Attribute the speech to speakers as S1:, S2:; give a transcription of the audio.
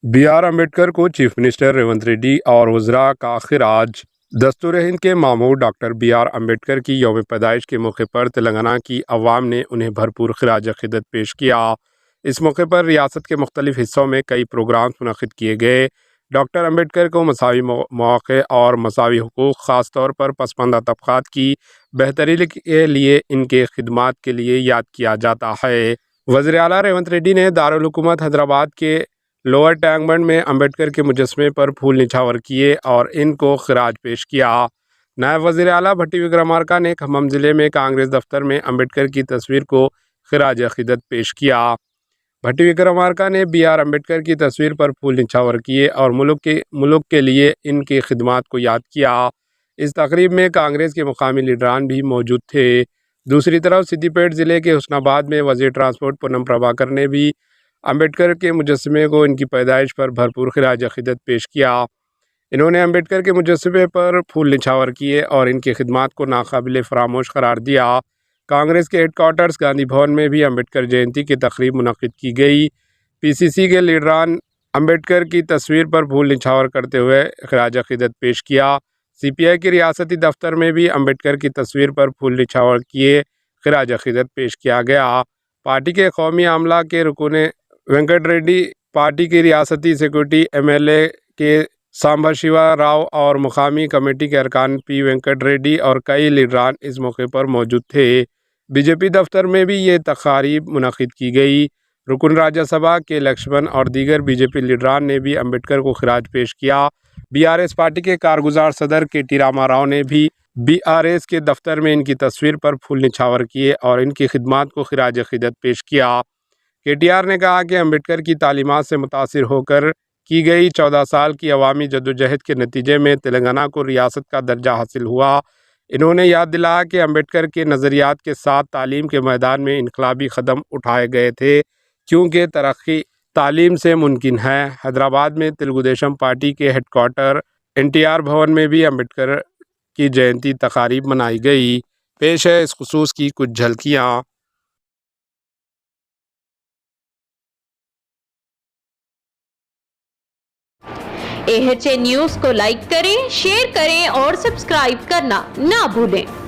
S1: Be are Ambedkar کو chief minister Revanth Reddy اور وزراء کا خراج۔ دستور ہند کے مامور ڈاکٹر بی آر امبیڈکر کی یوم پیدائش کے موقع پر تلنگانہ کی عوام نے انہیں بھرپور خراج عقیدت پیش کیا۔ اس موقع پر ریاست کے مختلف حصوں میں کئی پروگرامز منعقد کیے گئے۔ ڈاکٹر امبیڈکر کو مساوی مواقع اور مساوی حقوق، خاص طور پر پسماندہ طبقات کی بہتری کے لیے ان کے خدمات کے لیے یاد کیا جاتا ہے۔ وزیر اعلیٰ ریونت ریڈی نے دارالحکومت حیدرآباد کے لوئر ٹینک بنڈ میں امبیڈکر کے مجسمے پر پھول نچھاور کیے اور ان کو خراج پیش کیا۔ نائب وزیر اعلیٰ بھٹی وکرمارکا نے کھمم ضلع میں کانگریس دفتر میں امبیڈکر کی تصویر کو خراج عقیدت پیش کیا۔ بھٹی وکرمارکا نے بی آر امبیڈکر کی تصویر پر پھول نچھاور کیے اور ملک کے لیے ان کی خدمات کو یاد کیا۔ اس تقریب میں کانگریس کے مقامی لیڈران بھی موجود تھے۔ دوسری طرف سدی پیٹ ضلع کے حسن آباد میں وزیر ٹرانسپورٹ پونم پربھاکر نے بھی امبیڈکر کے مجسمے کو ان کی پیدائش پر بھرپور خراج عقیدت پیش کیا۔ انہوں نے امبیڈکر کے مجسمے پر پھول نچھاور کیے اور ان کی خدمات کو ناقابل فراموش قرار دیا۔ کانگریس کے ہیڈ کوارٹرز گاندھی بھون میں بھی امبیڈکر جینتی کی تقریب منعقد کی گئی۔ پی سی سی کے لیڈران امبیڈکر کی تصویر پر پھول نچھاور کرتے ہوئے خراج عقیدت پیش کیا۔ سی پی آئی کے ریاستی دفتر میں بھی امبیڈکر کی تصویر پر پھول نچھاور کیے خراج عقیدت پیش کیا گیا۔ پارٹی کے قومی عملہ کے رکن وینکٹ ریڈی، پارٹی کی ریاستی سیکریٹری ایم ایل اے کے سامبا شیوا راؤ اور مقامی کمیٹی کے ارکان پی وینکٹ ریڈی اور کئی لیڈران اس موقع پر موجود تھے۔ بی جے پی دفتر میں بھی یہ تقریب منعقد کی گئی۔ رکن راجیہ سبھا کے لکشمن اور دیگر بی جے پی لیڈران نے بھی امبیڈکر کو خراج پیش کیا۔ بی آر ایس پارٹی کے کارگزار صدر کے ٹی راما راؤ نے بھی بی آر ایس کے دفتر میں ان کی تصویر پر پھول نچھاور کیے اور ان کی خدمات کو خراج عقیدت پیش کیا۔ کے ٹی آر نے کہا کہ امبیڈکر کی تعلیمات سے متاثر ہو کر کی گئی 14 سال کی عوامی جدوجہد کے نتیجے میں تلنگانہ کو ریاست کا درجہ حاصل ہوا۔ انہوں نے یاد دلایا کہ امبیڈکر کے نظریات کے ساتھ تعلیم کے میدان میں انقلابی قدم اٹھائے گئے تھے، کیونکہ ترقی تعلیم سے ممکن ہے۔ حیدرآباد میں تلگو دیشم پارٹی کے ہیڈ کوارٹر این ٹی آر بھون میں بھی امبیڈکر کی جینتی تقریب منائی گئی۔ پیش ہے اس خصوص کی کچھ جھلکیاں۔
S2: AHA نیوز کو لائک کریں، شیئر کریں اور سبسکرائب کرنا نہ بھولیں۔